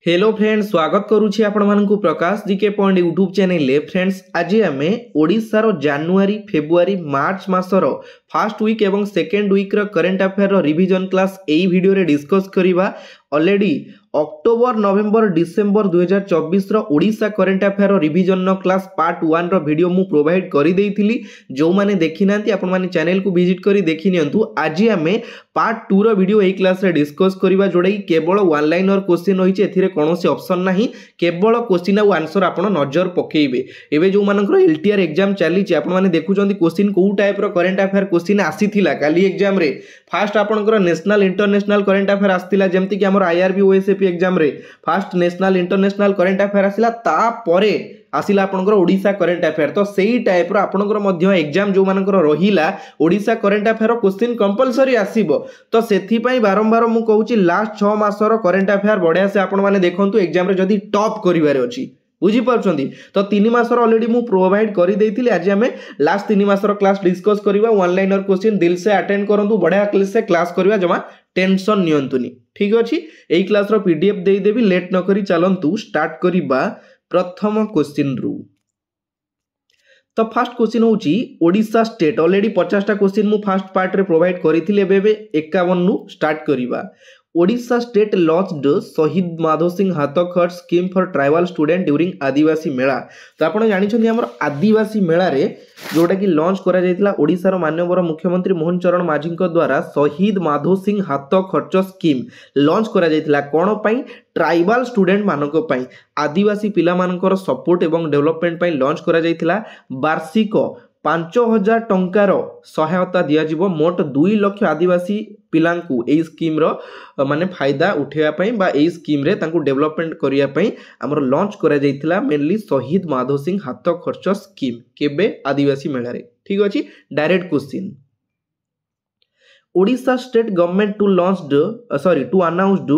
Hello friends, स्वागत करुछि आपण मानकु प्रकाश GK point YouTube channel ले। फ्रेंड्स, आज आमे ओडिसा रो जनवरी फेब्रुआरी मार्च मासर फर्स्ट वीक एवं सेकेंड वीक रो करंट अफेयर रो रिवीजन क्लास एई वीडियो रे डिस्कस करिबा। ऑलरेडी अक्टोबर नवेम्बर डिसेम्बर 2024 रो ओडिसा करंट अफेयर रो रिवीजन नो क्लास पार्ट 1 रो video मु provide करि देइथिली। जो माने देखि नांती आपण माने चैनल को विजिट करी देखि नियंतु। आज आमे पार्ट 2 रो वीडियो एई क्लास रे डिस्कस करिबा, जोडा कि केवल वन लाइनर क्वेश्चन होइचे। एथिरे कोनोसी ऑप्शन नाही, केवल क्वेश्चन आ आंसर आपण नजर पकेइबे। एबे जो मानकर एलटीआर एग्जाम चली चे, आपण माने देखुचंती क्वेश्चन को टाइप रो करंट अफेयर क्वेश्चन आसीथिला काली एग्जाम रे। फर्स्ट आपनकर नेशनल इंटरनेशनल करंट अफेयर आस्तिला, जेमति कि हमर आईआरबी ओएसएपी एग्जाम रे first national international current affair आसिला, ता परे आसिला आपनकर ओडिसा करंट अफेयर। तो सेही टाइप रो आपनकर मध्य एग्जाम जो मानकर रहिला Odisha current affair question compulsory आसीबो। तो सेथि पई बारंबार मु कहूची लास्ट 6 मासर करंट अफेयर बढ़िया से आपण माने देखंतु एग्जाम रे जदी टॉप करिवारे अछि, बुझी पाउछंती। तो 3 मासर ऑलरेडी मु प्रोवाइड करि देइथिले। आज हमें लास्ट 3 मासर क्लास डिस्कस करिवा। वन लाइनर क्वेश्चन दिल से अटेंड करंतु, बढ़िया से क्लास करिवा, जमा टेंशन नियंतुनी। ठीक अछि, एई क्लास रो पीडीएफ देई देबी। लेट न करी चलंतु स्टार्ट करिबा प्रथम क्वेश्चन रु। तो फर्स्ट क्वेश्चन होची ओडिशा स्टेट। ऑलरेडी 50 टा क्वेश्चन मु फर्स्ट पार्ट रे प्रोवाइड करिथिले। एबे 51 नु स्टार्ट करिबा। ओडिशा स्टेट लॉन्च्ड शहीद माधव सिंह हाथखट scheme for tribal student during Adivasi Mela. तो आपण जानि छथि हमर आदिवासी मेला रे जोटा कि लॉन्च करा जायतिला ओडिसा रो माननीय मुख्यमंत्री मोहन चरण माझी को द्वारा शहीद माधव सिंह हाथ खर्च स्कीम लॉन्च करा जायतिला। कोन पई? ट्राइबल स्टूडेंट मानको पई, आदिवासी पिला मानकर सपोर्ट एवं डेवलपमेंट पई लॉन्च करा जायतिला। वार्षिक 5000 टंकार सहायता दिया जिवो। मोट 2 लाख आदिवासी पिलांकु एई स्कीम रो माने फायदा उठेया पई बा एई स्कीम रे तांकु डेवलपमेंट करिया पई हमर लॉन्च करा जायतिला मेनली शहीद माधव सिंह हाथ खर्च स्कीम। केबे? आदिवासी मेला रे। ठीक अछि, direct question. Odisha state government to announced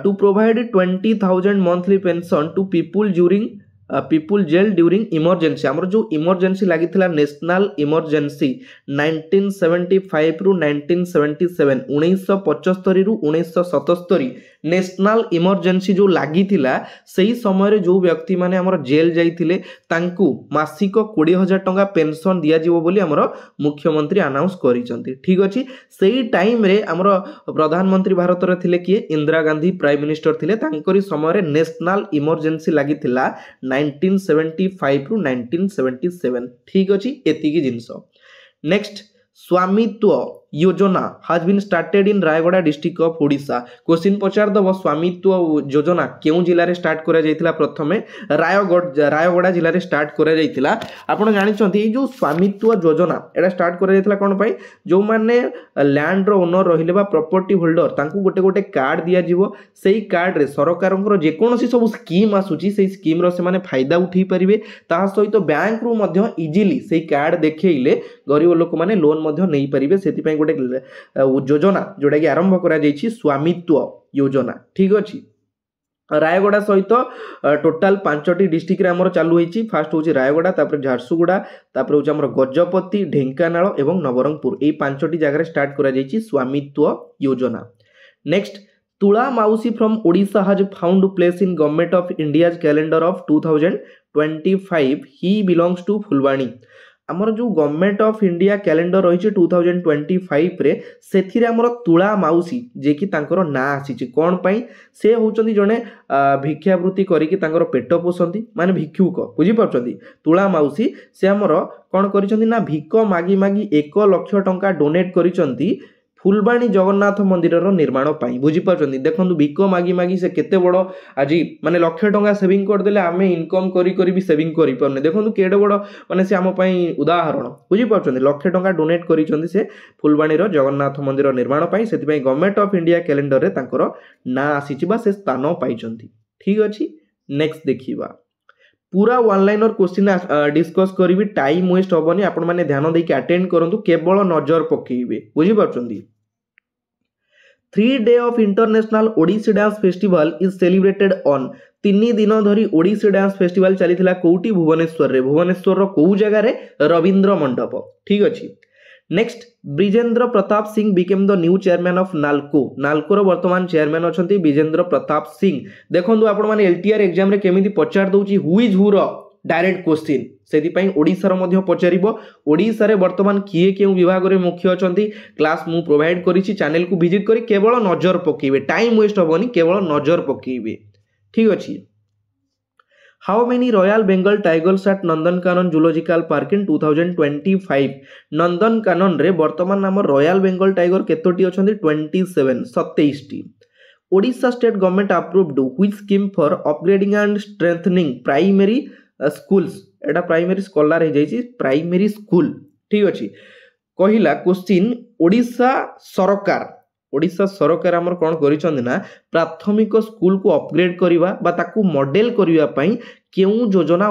to provide 20,000 monthly pension to people jail during emergency। हमर जो इमरजेंसी लागि थिला नेशनल इमरजेंसी 1975 रु 1977, 1975 रु 1977 नेशनल इमरजेंसी जो लागि थिला, सही समय रे जो व्यक्ति माने हमर जेल जाइथिले तांकु मासिक 20,000 टंका पेंशन दिया जिवो बोली हमर मुख्यमंत्री अनाउंस करिसंती। ठीक अछि, सेही टाइम रे हमर प्रधानमंत्री भारत रे थिले कि इंदिरा गांधी प्राइम मिनिस्टर थिले। तांकरी समय रे नेशनल इमरजेंसी लागि थिला 1975 रु 1977। ठीक अछि, एतिकी जिंस। नेक्स्ट, स्वामित्व योजना has been started in Rayagada district of Odisha. Question पचार दबो, स्वामित्व योजना केउ जिल्ला रे स्टार्ट करा जायतिला? प्रथमे रायगड़ा जिल्ला रे स्टार्ट करा जायतिला। आपण जानि छथि ए जो स्वामित्व योजना एटा स्टार्ट करा जायतिला कोन पई? जो माने लैंड रो ओनर रहिले बा प्रॉपर्टी होल्डर तांकू गोटे गोटे कार्ड दिया जिवो। सेही कार्ड रे सरकारंकर जे कोनोसी सब स्कीम आसुची, सेही स्कीम रो से माने फायदा उठै परिबे। ता सहित बैंक रो मध्य इजीली सेही कार्ड देखैले गरीब लोक माने लोन मध्य नै परिबे। सेति पई गोटे योजना जोटा कि आरंभ करा जायछि स्वामित्व योजना। ठीक अछि, रायगड़ा सहित टोटाल 5टी डिस्ट्रिक्ट रे हमर चालू होईछि। फर्स्ट होछि रायगड़ा, तापर झारसुगुड़ा, तापर होछि हमर गजपति, ढेंकानाल एवं नवरंगपुर। एई 5टी जगह रे स्टार्ट करा जायछि स्वामित्व Yojana. Next, Tula Mausi from Odisha has found place in government of India's calendar of 2025। He belongs to Phulbani. हमर जो गवर्नमेंट ऑफ इंडिया कैलेंडर रही 2025 रे, सेथिरे हमर तुला माउसी जे कि तांकर ना आसीछि। कोन पई? से होचंदी जने भिक्षावृत्ति करी कि तांकर पेट पोसंती, माने भिक्षुक, बुझी पाउछंती। तुला माउसी से हमर कोन करिसंती ना भिक मागी मागी 1 लाख टंका डोनेट करिसंती फुलबाणी जगन्नाथ मंदिर निर्माण पाई। बुझी पाउछंती। देखंतु भिक मागी मागी से केते बड़ आज माने लाख टंका सेविंग कर देले, आमे इनकम करी करी भी सेविंग करि परने। देखंतु केडे बड़ माने से आम पई उदाहरण। बुझी पाउछंती, लाख टंका डोनेट करिसंती से फुलबाणी रो जगन्नाथ मंदिर निर्माण पाई। सेति पई गवर्नमेंट ऑफ इंडिया कैलेंडर रे तांकर ना आसीछि बा से स्थान पाइछंती। ठीक अछि, नेक्स्ट देखिबा। पूरा वन लाइनर क्वेश्चन डिस्कस करी, टाइम वेस्ट होबनी। आपण माने ध्यान देके अटेंड करंतु, केवल नजर पकेइबे। बुझी पाउछंती। 3 day of international Odissi dance festival is celebrated on. 3 दिन धरी ओडिसी डांस फेस्टिवल चली कोटी? भुवनेश्वर रे। भुवनेश्वर रो कोउ जगह रे? रविंद्र मंडप। ठीक अछि, next Brijendra Pratap Singh became the new chairman of NALCO नाल्कोर वर्तमान चेयरमैन अच्छा ब्रिजेंद्र प्रताप सिंह देखो आपण मैंने एलटीआर एग्जाम रे केमिति पचार दउची हु इज हु रो डायरेक्ट क्वेश्चन से ओडिशार मध्य पचारिबो ओडिशा रे वर्तमान किए केउ विभाग रे मुख्य अछंती क्लास मु प्रोवाइड करिछि चैनल को विजिट करी केवल नजर पकेबे टाइम वेस्ट होबनी केवल नजर पकेबे ठीक अछि how many royal Bengal tigers at Nandankanan zoological park in 2025 Nandankanan रे वर्तमान नाम रॉयल बेंगल टाइगर केतोटी अछंती 27 टी Odisha state government approved which scheme for upgrading and strengthening primary schools एटा प्राइमरी स्कॉलर हे जाइछि प्राइमरी स्कूल ठीक अछि कहिला क्वेश्चन ओडिशा सरकार आमर कौन करिछन ना प्राथमिक स्कूल को अपग्रेड करिवा बा ताकू मॉडल करिवा पई केउ योजना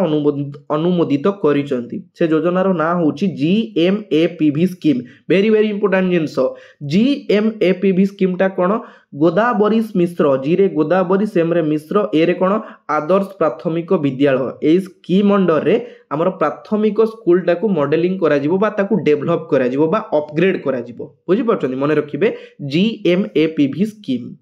अनुमोदित करिसंती से योजनार ना होची GMAPV scheme very very important जिंस GMAPV स्कीम टा कोन गोदावरीश मिश्र जी रे गोदावरी सेम रे मिश्र ए रे कोन आदर्श प्राथमिक विद्यालय ए स्कीम अंडर रे हमर प्राथमिक स्कूल टा को मॉडलिंग करा जिवो बा ताकू डेवलप करा जिवो बा अपग्रेड करा जिवो बुझि परछनी मने रखिबे GMAPV scheme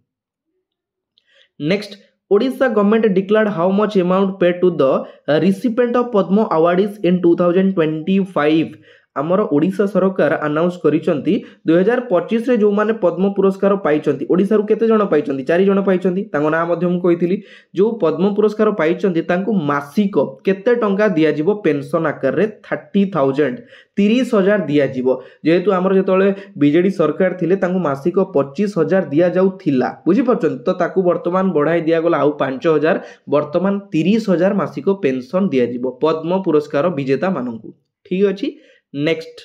next Odisha government declared how much amount paid to the recipient of Padma awards in 2025 आमर ओडिशा सरकार अनाउंस करिसंती 2025 रे जो माने पद्म पुरस्कार पाइचंती ओडिसा रु केते जण पाइचंती 4 जण पाइचंती तांको नाम मध्य हम कहितली जो पद्म पुरस्कार पाइचंती तांको मासिक केते टंका दिया जिवो पेंशन आकार रे 30,000 दिया जिवो जेहेतु आमर जेतले बीजेडी सरकार थिले तांको मासिक 25,000 दिया जाउ थिला बुझि परचंती तो ताकू वर्तमान बढ़ाई दिया गला आउ 5,000 वर्तमान 30,000 मासिक पेंशन दिया जिवो पद्म पुरस्कार विजेता माननकू ठीक अछि next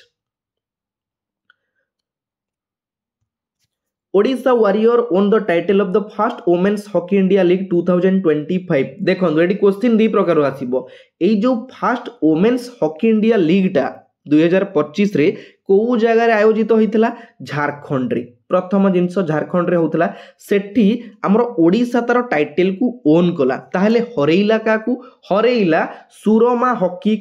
Odisha warrior won the title of the first women's hockey India league 2025 देखो एडी क्वेश्चन दी प्रकार आसीबो एई जो first women's hockey India league टा 2025 रे को जगह रे आयोजित होइतला झारखंड रे प्रथम जिनस झारखंड रे होतला सेठी हमर ओडिशा तार टाइटल को ओन कला ताहले हरेइला काकू हरेइला सुरमा हॉकी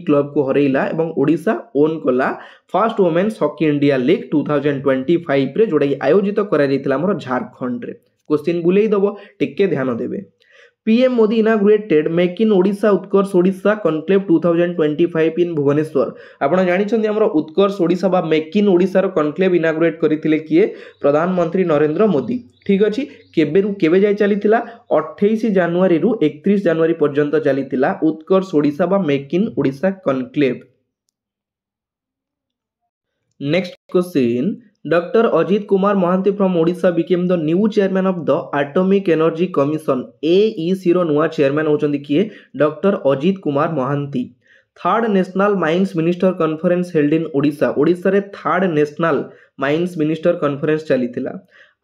क्लब को हरेइला एवं ओडिशा ओन कला first women's hockey India league 2025 रे जोडा आयोजित करा जायतिला हमर झारखंड रे क्वेश्चन बुलेई दबो टिके ध्यान देबे PM Modi inaugurated make in Odisha Utkarsh Odisha conclave 2025 in Bhubaneswar आपण जानिछन्ती हमर उत्कर्ष ओडिशा बा मेक इन ओडिसा रो कॉन्क्लेव इनाग्रेट करिथिले किए प्रधानमंत्री नरेंद्र मोदी ठीक अछि केबे जाय चलीथिला 28 जनवरी रु 31 जनवरी पर्यंत चलीथिला उत्कर्ष ओडिशा बा make in Odisha conclave next question Dr. Ajit Kumar Mohanty from Odisha became the new chairman of the Atomic Energy Commission AEC रो नुआ चेयरमैन होचंदी किए Dr. Ajit Kumar Mohanty third national mines minister conference held in Odisha रे third national mines minister conference चलीथिला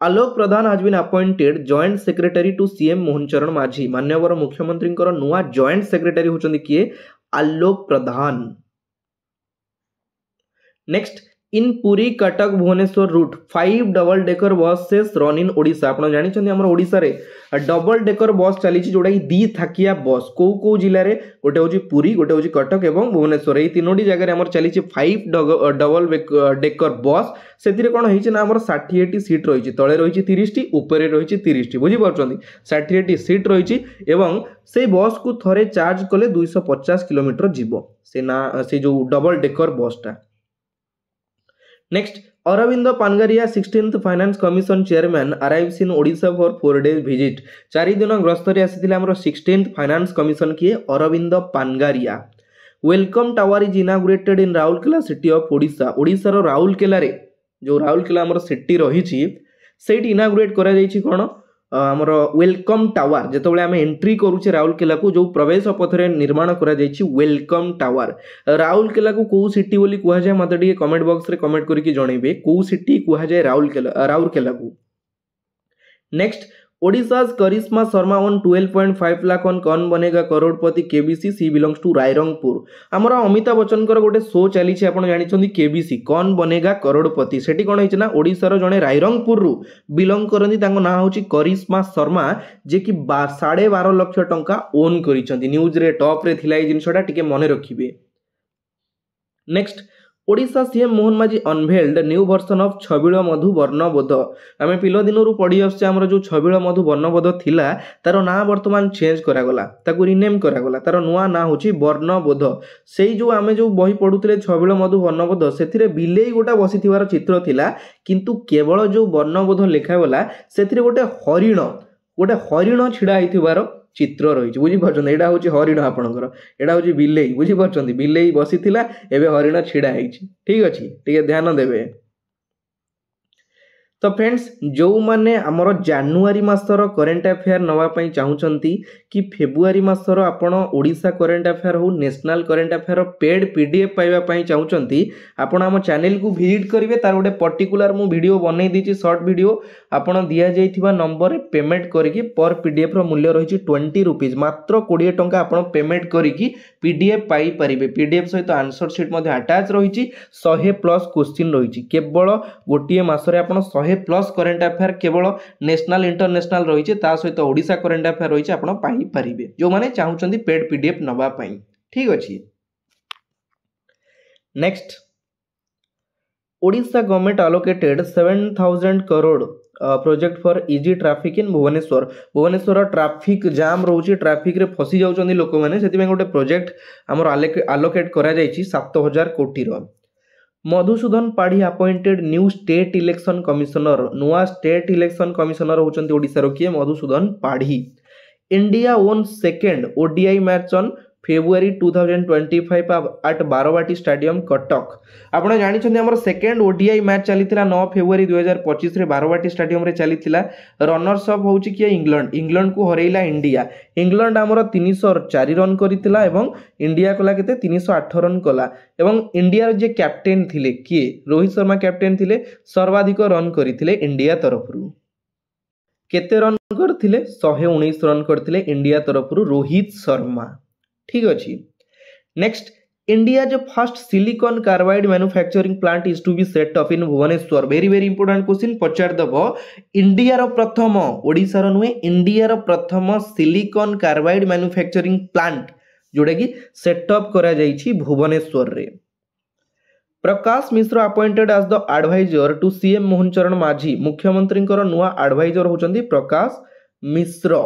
Alok Pradhan has been appointed joint secretary to CM Mohan Charan Majhi माननीय मुख्यमंत्री नुआ joint secretary होचंदी किए Alok Pradhan next in Puri Cuttack Bhubaneswar route 5 double decker buses run in Odisha आपण जानि छथि हमर ओडिशा रे डबल डेकर बस चली छि जोडा दी थाकिया बस को जिल्ला रे गोटे होची पुरी गोटे होची कटक एवं भुवनेश्वर एई तीनोटी जगह रे हमर चली छि 5 डबल डेकर बस सेतिरे कोन होई छि ना हमर 60 टी सीट रही छि तळे रही छि 30 टी ऊपर रही छि 30 टी बुझी परछंती 60 टी सीट रही छि एवं से बस को थरे चार्ज कले 250 किलोमीटर जीवो से जो डबल डेकर बस टा next Arvind Panagariya 16th finance commission chairman arrives in Odisha for 4 days visit 4 दिन गस्त रे आसीथिले हमर 16th फाइनेंस कमिशन किए Arvind Panagariya welcome tower is inaugurated in Rourkela city of Odisha रो राउरकेला रे जो राउरकेला हमर सिटी रही छि सेठी इनागुरेट करा जाई छि कोन हमर वेलकम टावर जेतबेले आमे एंट्री करूचे राउरकेला को जो प्रवेश पथरे निर्माण करा जाई छि वेलकम टावर राउरकेला को सिटी बोली कुहा जाय मते डी कमेंट बॉक्स रे कमेंट करिकि जणैबे को सिटी कुहा जाय राउरकेला को next Odisha's Karishma Sharma on 12.5 lakh on Kaun Banega Crorepati KBC she belongs to Rairangpur हमर अमिताभ बच्चन कर गोटे शो चली छि आपण जानि छथि केबीसी कौन बनेगा करोड़पति सेठी कोन हिच ना ओडिसा रो जणे रायरंगपुर रु बिलोंग करंदी तांको ना होछि करिश्मा शर्मा जे कि 12.5 लाख टंका ओन करिसंती न्यूज रे टॉप रे थिला ए जिंसटा टिके मने रखिबे नेक्स्ट ओडिशा सीएम मोहन माझी अनभेल्ड न्यू वर्सन ऑफ छबिल मधु वर्णबोध आम पिल दिन पढ़ी आसमर जो छबिल मधु वर्णबोध थिला तार ना वर्तमान चेंज करागला ताकू रिनेम करागला तार नुआ ना होची वर्णबोध से जो आम जो बही पढ़ुले छबिल मधु वर्णबोध से बिलेई गोटा बसी चित्र थिला किंतु केवल जो वर्णबोध लिखागला से गोटे हरिण छिड़ा होइथिबार चित्र रही बुझीपार यहाँ हूँ हरिण आपणकर यहाँ हूँ बिलेई बुझीपार बिलेई बसी एवं हरिण छिड़ा ठीक अच्छे टे ध्यान देवे। तो फ्रेंड्स जो मैंने आमर जानुआरी मासर करेन्ट अफेयर नापी चाहूँगी कि फेब्रुआरी मासर आपण ओडिशा करेन्ट अफेयर हो national current affair paid PDF पाइबापी चाहूँगी आपण आम चैनल को विजिट करेंगे तार गोटे पर्टिकुलर मु वीडियो बनई दी सर्ट वीडियो आपण दि जा नंबर पेमेंट करके पर पीडीएफ रो मूल्य रही 20 रुपीज मात्र 20 टंका आपण पेमेंट करके पीडीएफ पाई परिबे पीडीएफ सहित आंसर सीट अटाच रही 100+ क्वेश्चन रही केवल गोटे मसरे आपण 100+ करेन्ट अफेयर केवल नेशनल इंटरनेशनल रही सहित ओडिशा करेन्ट अफेयर रही आपण पाई परिबे जो माने चाहूचंदी पेड पीडीएफ नबा पई ठीक अछि। Next Odisha government allocated 7000 crore project for easy traffic in Bhubaneswar traffic jam रोचे ट्रैफिक रे फसी जाउचंदी लोक माने सेति गोटे प्रोजेक्ट हमर आलोकेट करा जायछि 7000 कोटी रो। Madhusudan Padhi appointed new state election commissioner नुआ स्टेट इलेक्शन कमिशनर होचंती ओडिसा रो किए Madhusudan Padhi. India won second ODI match on February 2025 at Barabati stadium Cuttack आपड़ जानी आम सेकेंड ओडीआई मैच चली 9 फेब्रुआरी 2025 रे बारवाटी स्टेडियम रे चली रनर्स अप हो इंग्लैंड को हरैला इंग्लैंड आमर 304 रन करथिला एवं इंडिया कला केते 308 रन कला एवं इंडिया जे कैप्टेन थिले किए रोहित शर्मा कैप्टेन थिले सर्वाधिक रन करथिले इंडिया तरफरु केते रन करथिले 119 रन करथिले इंडिया तरफरु रोहित शर्मा ठीक अच्छे। नेक्स्ट इंडिया जो first silicon carbide manufacturing plant is to be set up in Bhubaneswar very very important question पचार दब इंडिया रो प्रथम ओडिसा रो नुहे इंडिया रो प्रथम सिलिकॉन कार्बाइड मैन्युफैक्चरिंग प्लांट जोड़ा कि सेटअप करा जाइछि भुवनेश्वर रे। Prakash Mishra appointed as the adviser to CM Mohan Charan Majhi मुख्यमंत्री नुआ एडवाइजर होचंदी Prakash Mishra.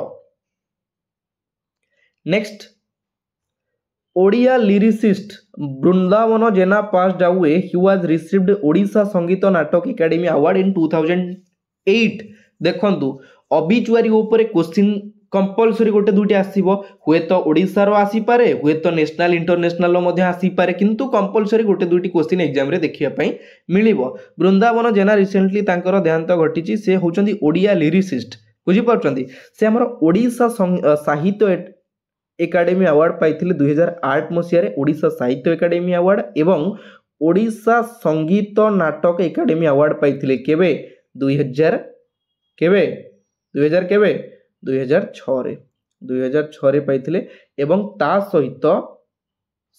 Next Odia lyricist Brindaban Jena passed away he was received Odisha Sangeet Natak academy award in 2008 देखंतु ऑब्ituary ऊपर क्वेश्चन कंपलसरी गोटे दुटी आसीबो हुए तो ओडिसा रो आसी पारे हुए तो नेशनल इंटरनेशनल रो मध्ये आसी पारे किंतु कंपलसरी गोटे दुटी क्वेश्चन एग्जाम रे देखिया पई मिलिबो। वृंदावन जेना रिसेंटली तांकर देहांत घटिची से होचंदी ओडिया लिरिसिस्ट बुझी पारचंदी से हमर ओडिशा साहित्य एकाडेमी अवार्ड पाइथिले 2008 मसिया रे ओडिशा साहित्य एकाडेमी अवार्ड एवं ओडिशा संगीत नाटक एकाडेमी अवार्ड पाइथिले केबे 2000 केबे 2006 रे पाइथिले एवं ता सहित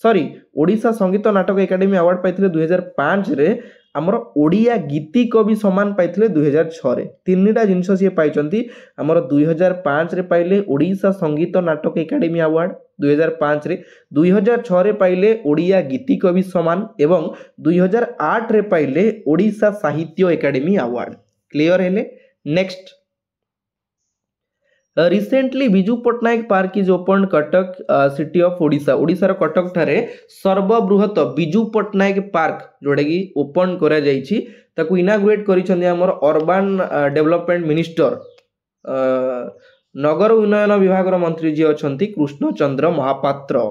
सॉरी ओडिशा संगीत नाटक एकाडेमी अवार्ड पाइथिले 2005 रे आमर ओडिया गीति कवि सम्मान पाइथिले 2006 रे तीनटा जिनस सी पाइचंती आमर 2005 रे पाइले ओडिशा संगीत नाटक एकाडेमी अवार्ड 2005 रे 2006 रे पाइले ओडिया गीति कवि सम्मान एवं 2008 रे पाइले Odisha Sahitya academy award clear हेले। Next recently Biju Patnaik park is open Cuttack city of Odisha ओडिशार कटक ठारे सर्वबृहत बिजू पट्टनायक पार्क जोड़ा कि ओपन करा जाइछि ताकू इनागुरेट करिसंदी हमर अर्बन डेवलपमेंट मिनिस्टर नगर उन्नयन विभाग रो मंत्री जी अछंती Krishna Chandra Mahapatra.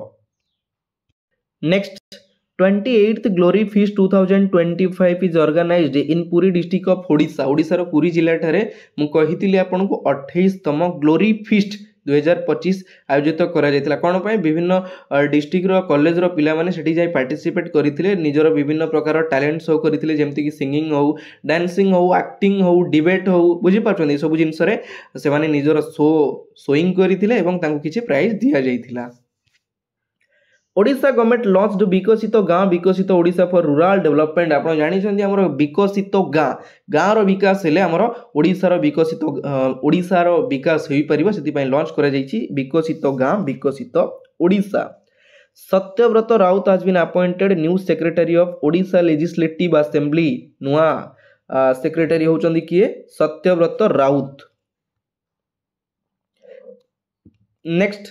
Next 28th glory feast 2025 is organised in Puri district of Odisha ओडिशार पुरी जिला ठारे मु कहितिली आपन को 28तम ग्लोरी फीस्ट 2025 आयोजित करा जायतिला कोन पय विभिन्न डिस्ट्रिक्ट रो कॉलेज रो पिला माने सेठी जाय पार्टिसिपेट करिथिले निजर विभिन्न प्रकार टैलेंट शो करिथिले जेमति कि सिंगिंग हो डांसिंग हो एक्टिंग हो डिबेट हो बुझी पाछन सब जिंस रे से माने निजर शोइंग करिथिले एवं तांको किछि प्राइज दिया जायतिला। ओडिशा गवर्नमेंट लॉन्च्ड विकसित गाँ विकसित ओडिशा फॉर रूरल डेवलपमेंट आप जानी आमर विकसित गाँ गाँव रो विकास हेले आमर ओडिशार विकसित ओडिशार विकास हो पारिबो सेति पय लॉन्च करा जायछि विकसित गाँ विकसित Odisha. Satyabrata Raut has been appointed new secretary of Odisha Legislative Assembly. नुआ सेक्रेटरी होचंदी किए Satyabrata Raut. Next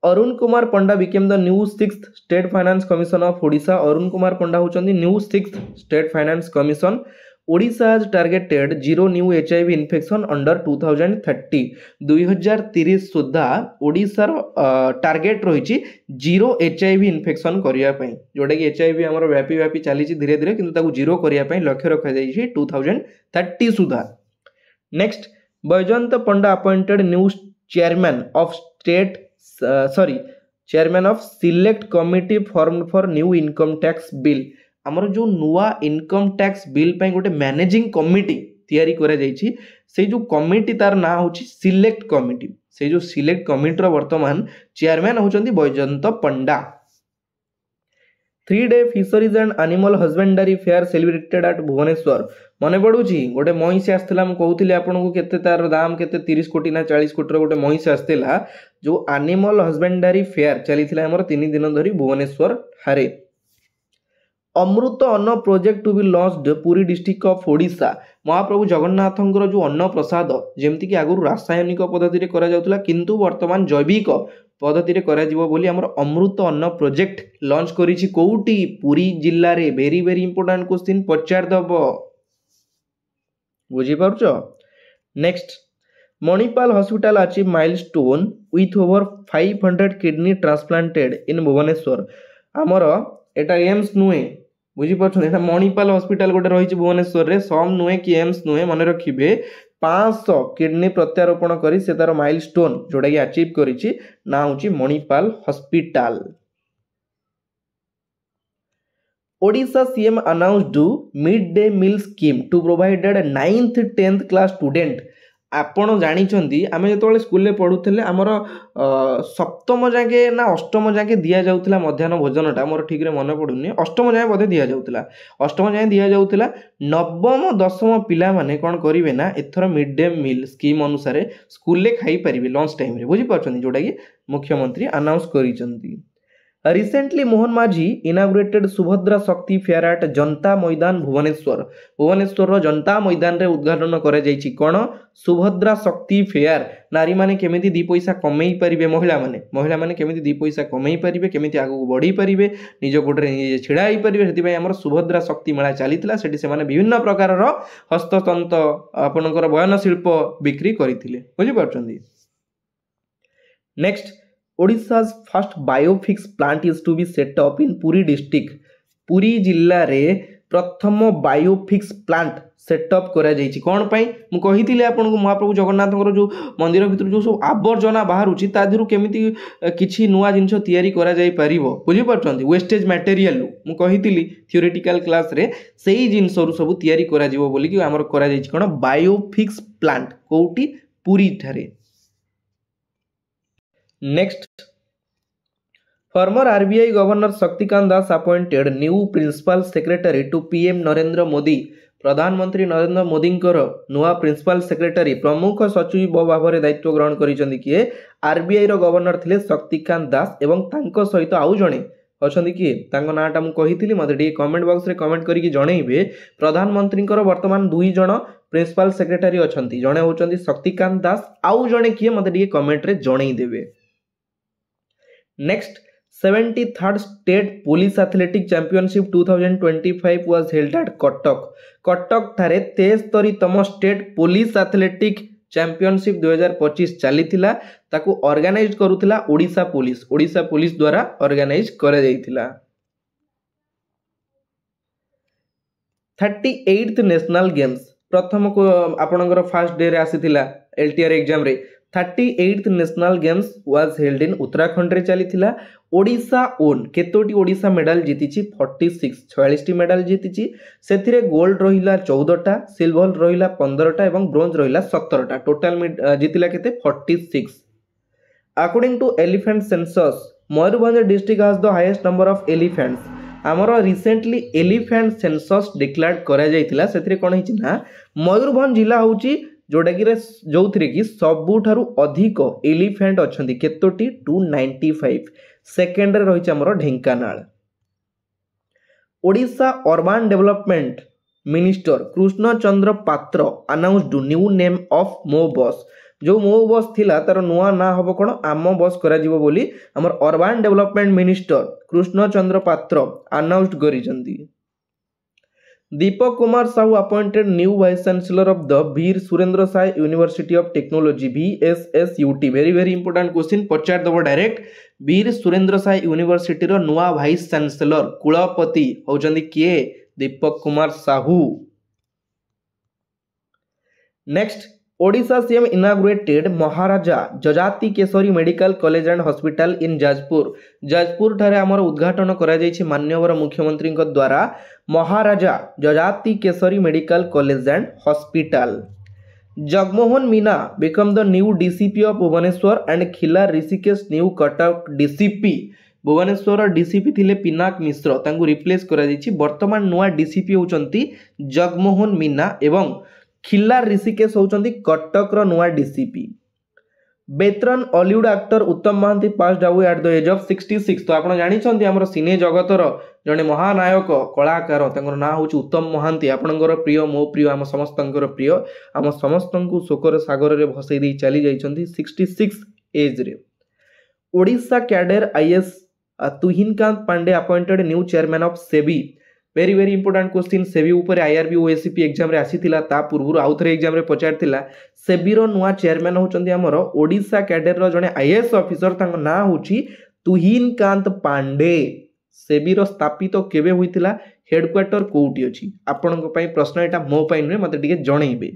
Arun Kumar Panda became the new 6th State Finance Commission of Odisha. Arun Kumar Panda होचंदी new 6th State Finance Commission. Odisha has targeted zero new HIV infection under 2030. 2030 Sudha Odisha target रही zero HIV infection करने जोटा कि HIV आमर व्यापी व्यापी चली धीरे धीरे किंतु जीरो करने लक्ष्य रखा 2030 सुधा. Next Baijayant Panda appointed new chairman of chairman of select committee form for new income tax bill. आमर जो नुआ इनकम टैक्स बिल पे गोटे मैनेजिंग कमिटी तैयारी करा जायछि से जो कमिटी तार ना होछि सिलेक्ट कमिटी. से जो सिलेक्ट कमिटी रो वर्तमान चेयरमैन होचंदी Baijayant Panda. 3-day fisheries and animal husbandry fair celebrated at Bhubaneswar. मने पड़ुछि गोटे महिषी आस्थिला हम कहूथिले आपन को केते तार दाम केते 30 कोटी ना 40 कोटी रो गोटे महिषी आस्थिला जो एनिमल हस्बेंडरी फेयर चलीथिला हमर 3 दिन धरी भुवनेश्वर हारे. Amrit Anna project to be launched Puri district of Odisha. महाप्रभु जगन्नाथंकर जो अन्न प्रसाद जेमती कि आगु रासायनिक पद्धति रे करा जाउतला किंतु वर्तमान जैविक पद्धति रे करा जिवो बोली हमर अमृत अन्न प्रोजेक्ट लॉन्च करिछि कोउटी पुरी जिल्ला रे. वेरी वेरी इंपोर्टेंट क्वेश्चन पचार दबो बुझी पारछो. Next Manipal hospital achieve milestone with over 500 kidney transplanted in Bhubaneswar. हमर एटा एम्स नुहे बुझी पारछन एटा मणिपाल हॉस्पिटल गोटे रही भुवनेश्वर रे सम नुहे कि एम्स नुहे मन रखिबे 500 किडनी प्रत्यारोपण करी से तार माइलस्टोन जोड़ा कि अचीव करिछि ना होछि Manipal hospital. Odisha CM announced mid day meal scheme to provided 9th 10th class student. आपण जानिछंती आमे जेतोले स्कूल रे पढुथले हमर सप्तम जाके ना अष्टम जाके दिया जाउतला मध्याह्न भोजनटा मोर ठीक रे मन पडुनी. अष्टम जाके बधे दिया जाउतला अष्टम जाके दिया जाउतला. नवम दशम पिला माने कोन करिवे ना एथर मिड डे मील स्कीम अनुसार स्कूल रे खाई परिबे लंच टाइम रे बुझी पाछनी जोटा कि मुख्यमंत्री अनाउंस करिसंती. रिसेंटली मोहन माझी इनाग्रेटेड सुभद्रा शक्ति फेयर एट जनता मैदान भुवनेश्वर. भुवनेश्वर जनता मैदान रे उद्घाटन करे जाइछि कोन सुभद्रा शक्ति फेयर. नारी माने केमिति दी पैसा कमेई परिबे महिला माने केमिति दी पैसा कमेई परिबे केमिति आगु बढ़ी परिबे निज गोटरे निजे छिड़ा होई परिबे सेति पय हमर सुभद्रा शक्ति मेला चलीतला. सेठी से माने विभिन्न प्रकार रो हस्ततंत आपनकर बयन शिल्प बिक्री करिथिले बुझी पारछंदी. Next Odisha's first biofics plant is to be set up in Puri district. Puri जिल्ला रे प्रथम बायोफिक्स प्लांट सेटअप करा जाइछि कोन पई मु कहिथिले आपन को महाप्रभु जगन्नाथଙ୍କର जो मंदिर भितर जो सब आवर्जना बाहरुछि ता दिरु केमिति किछि नुवा जिंस तयारी करा जाई परिबो बुझि परछंती. वेस्टेज मटेरियल मु कहिथिली थियोरेटिकल क्लास रे सेही जिंस रु सब तयारी करा जिवो बोली कि हमर करा जाइछि कोन बायोफिक्स प्लांट कोउटी पुरी थारे. Next former RBI governor Shaktikanta Das appointed new principal secretary to PM Narendra Modi. प्रधानमंत्री नरेंद्र मोदी नुआ प्रिंसिपल सेक्रेटरी प्रमुख सचिव भाव में दायित्व ग्रहण करिसेंती किए आरबीआई रो गवर्नर थिले शक्तिकांत दास एवं तांको सहित आउ जणे अछंती किए तांको नाटा मु कहिथिली मते डी कमेंट बॉक्स रे कमेंट करिकि जणैबे. प्रधानमंत्री वर्तमान दुई जण प्रिंसिपल सेक्रेटरी अछंती जणे होचंती शक्तिकांत दास आउ जणे किए मते डी कमेंट रे जणै देबे. Next 73rd state police athletic championship 2025 was held at Cuttack. Cuttack ठारे 73तम स्टेट पुलिस एथलेटिक चैंपियनशिप 2025 चलीथिला ताकू ऑर्गेनाइज करूथिला ओडिशा पुलिस द्वारा ऑर्गेनाइज करा जायथिला. 38th नेशनल गेम्स प्रथम को आपनकर फर्स्ट डे रे आसीथिला एलटीआर एग्जाम रे 38th national games was held in Uttarakhand रे चलीथिला. ओडिशा ओन केतोटी ओडिशा मेडल जीतिछि 46 मेडल जीतिछि. सेथिरे गोल्ड रहिला 14टा सिल्वर रहिला 15टा एवं ब्रोंज रहिला 17टा टोटल जीतिला केते 46. According to elephant census Mayurbhanj district has the highest number of elephants. आमर रिसेंटली एलिफेंट सेंसस डिक्लेयर करा जायतिला सेथिरे कोन हिछि ना मयूरभंज जिला होछि जोटा कि जो कि सबुठारु अधिक एलिफेंट अच्छी केतोटी 295 सेकेंड रही आमर Dhenkanal Odisha urban development minister Krishna Chandra Patra announced new name of मो बस जो मो बस थिला तार नुआ ना हम कौन आम बस करा बोली आमर urban development minister Krishna Chandra Patra announced करिसेंती Deepak Kumar Sahu appointed new vice chancellor of the Veer Surendra Sai university of technology VSSUT very very important question पचार दब डायरेक्ट वीर सुरेंद्र साय यूनिवर्सिटी रो नुआ वाइस चांसलर कुलपति होचंदी किए Deepak Kumar Sahu next Odisha CM inaugurated Maharaja Jajati Keshari medical college and hospital in Jajpur ठारे आमर उद्घाटन करा जायछि माननीय मुख्यमंत्री द्वारा Maharaja Jajati Keshari medical college and hospital Jagmohan Meena become the new DCP of Bhubaneswar and खिला Rishikesh new Cuttack DCP Bhubaneswar DCP थिले पिनाक मिश्र तांको रिप्लेस करा जायछि वर्तमान नुआ डीसीपी होचंती जगमोहन मीना एवं खिला ऋषिकेश होचंती कटक रो नुआ DCP वेतरन Hollywood actor Uttam Mohanty passed away at the age of 66 तो आपण जानि छंती हमर सिने जगतर जने महानायक कलाकार तांकर ना होची उत्तम महांती आपणकर प्रिय मो प्रिय आम समस्तंकर प्रिय आम समस्तंकु शोकर सागर रे भसई दे चली जाइछंती 66 एज रे Odisha cadre IAS Tuhinkanta Pandey appointed new chairman of SEBI very very important question SEBI ऊपर आईआरबी ओएससीपी एग्जाम रे आसीथिला ता पूर्व आउ थरे एग्जाम रे पचारथिला सेबी रो नुआ चेयरमैन होचंदी हमर ओडिशा कैडर रो जने आईएएस ऑफिसर तांको ना होची तुहिनकांत पांडे सेबी रो स्थापित केबे होइतिला हेडक्वार्टर कोउटी अछि आपनक पई प्रश्न एटा मो पई नै मते टिके जणैबे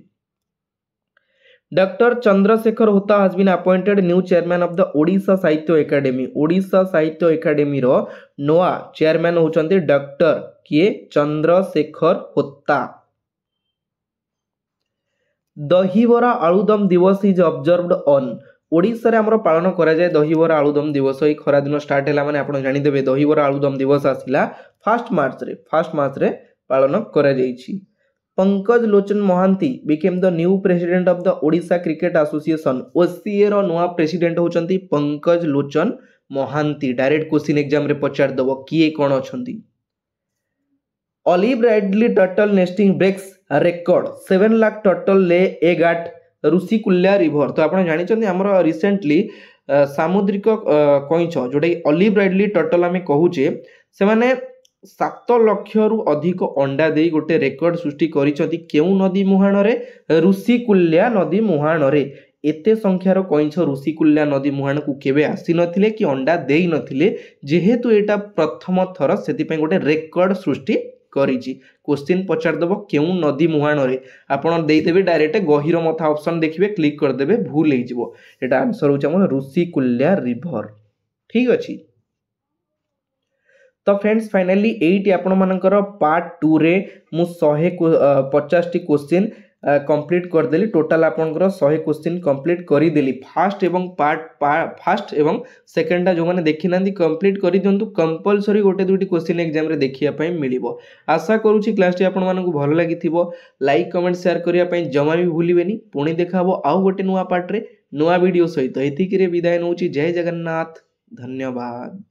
डॉक्टर चंद्रशेखर होता has been appointed new chairman of the Odisha साहित्य एकेडमी ओडिशा साहित्य एकेडमी रो नोआ चेयरमैन होचंती डॉक्टर किए चंद्रशेखर होता दहीबरा आलुदम दिवस इज ऑब्जर्व्ड ऑन ओडिशा रे हमरो पालन करा जाय दहीबरा आलुदम दिवस ई खरा दिन स्टार्ट हैला माने आपण जानि देबे दहीबरा आलुदम दिवस आसिला 1 मार्च रे पालन करा जायछि Pankaj Lochan Mohanty became the new president of the Odisha cricket association OCA रो नुआ प्रेसिडेंट होचंती Pankaj Lochan Mohanty direct question exam रे पचार दबो किए कोन अछंती olive ridley turtle nesting breaks record 7 lakh turtle lay egg at Rushikulya river तो आपण जानि छथि हमर रिसेंटली सामुद्रिक कइछ जोडे ऑलिव राइडली टर्टल हमें कहूचे से माने 7 लाख रु अधिक अंडा दे गोटे रेकॉर्ड सृष्टि करिसथि केउ नदी मुहाण रे ऋषिकुल्या नदी मुहाण रे एते संख्यार कइछ ऋषिकुल्या नदी मुहाण को केबे आसी नथिले कि अंडा देई नथिले जेहेतु एटा प्रथम थर सेति पे गोटे रेकॉर्ड सृष्टि करिछि क्वेश्चन पचार दबो केउ नदी मुहाण रे आपण देई देबे डायरेक्ट गहिर मथा ऑप्शन देखिबे क्लिक कर देबे भूल हेइ जिवो एटा आंसर होछ हमर ऋषिकुल्या रिवर ठीक अछि तो फ्रेंड्स फाइनली एइट आपण मानकर पार्ट 2 रे मु 150 टी क्वेश्चन कंप्लीट कर देली टोटल आपनकर 100 क्वेश्चन कंप्लीट करी देली फर्स्ट एवं फर्स्ट एवं सेकंड जो माने देखि नांदी कंप्लीट करी दियंतु कंपलसरी गोटे दुटी क्वेश्चन एग्जाम रे देखिया पई मिलिबो आशा करूची क्लास टी आपण मानकु भलो लागिथिबो लाइक कमेंट शेयर करिया पई जमा भी भूलिबेनी पुणी देखाबो आउ गोटे नुवा पार्ट रे नुवा वीडियो सहित एतिकी रे विदाय नउची जय जगन्नाथ धन्यवाद।